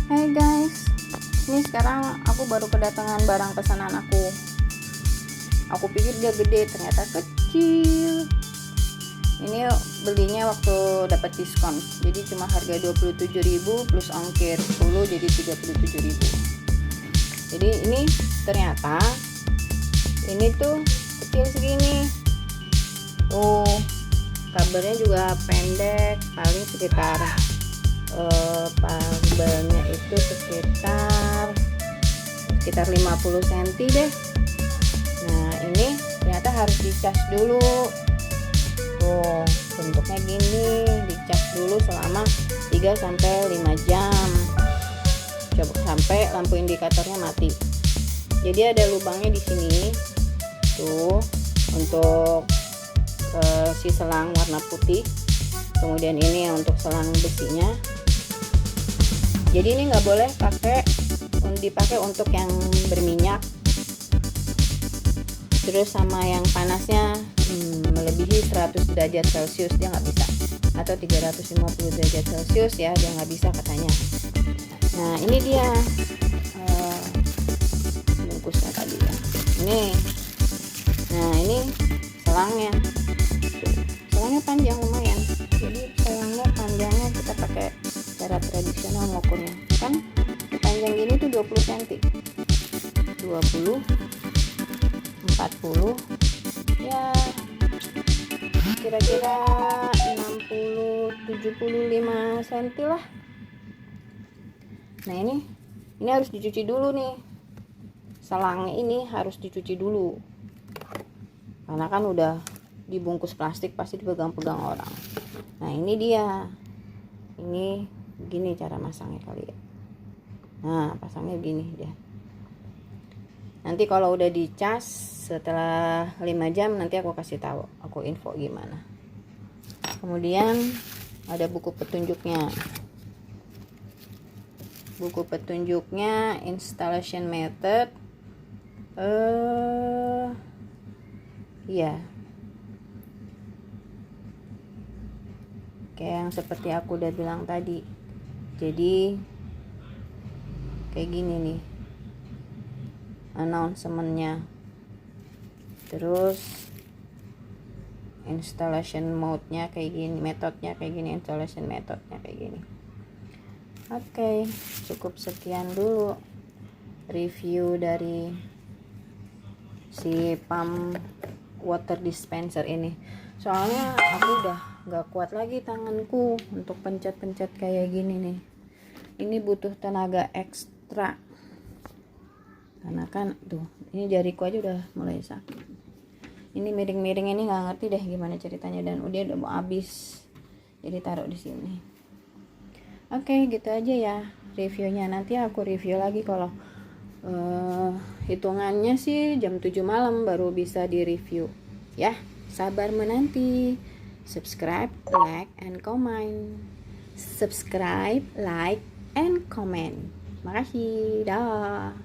Hai guys, ini sekarang aku baru kedatangan barang pesanan aku. Aku pikir dia gede, ternyata kecil. Ini belinya waktu dapat diskon, jadi cuma harga 27.000 plus ongkir 10 jadi 37.000. Jadi ini ternyata ini tuh kecil segini. Kabelnya juga pendek, paling sekitar kabelnya itu sekitar 50 cm deh. Nah ini ternyata harus dicas dulu. Bentuknya gini, dicas dulu selama 3-5 jam, coba sampai lampu indikatornya mati. Jadi ada lubangnya di sini tuh untuk si selang warna putih, kemudian ini untuk selang besinya. Jadi ini nggak boleh dipakai untuk yang berminyak, terus sama yang panasnya melebihi 100 derajat celcius dia nggak bisa, atau 350 derajat celcius ya dia nggak bisa katanya. Nah ini dia bungkusnya tadi ya, ini. Nah ini selangnya panjang lumayan, jadi selangnya panjangnya kita pakai cara tradisional ngukurnya kan, panjang gini tuh 20 cm, 20, 40 ya, kira-kira 60-75 cm lah. Nah ini harus dicuci dulu nih, selangnya ini harus dicuci dulu karena kan udah dibungkus plastik, pasti dipegang-pegang orang. Nah ini dia, ini begini cara masangnya kali ya. Nah pasangnya begini dia. Nanti kalau udah dicas setelah 5 jam nanti aku kasih tahu, aku info gimana. Kemudian ada buku petunjuknya. Buku petunjuknya installation method. Iya. Kayak yang seperti aku udah bilang tadi. Jadi kayak gini nih announcement-nya, terus installation mode-nya kayak gini, metodenya kayak gini, installation metodenya kayak gini. Oke, cukup sekian dulu review dari si pump water dispenser ini. Soalnya aku udah gak kuat lagi tanganku untuk pencet-pencet kayak gini nih. Ini butuh tenaga ekstra karena kan tuh ini jariku aja udah mulai sakit. Ini miring-miring ini nggak ngerti deh gimana ceritanya, dan udah mau habis jadi taruh di sini. Oke, gitu aja ya reviewnya. Nanti aku review lagi kalau hitungannya sih jam 7 malam baru bisa di review ya. Sabar menanti. Subscribe, like, and comment. Subscribe, like, and comment. Makasih, dah.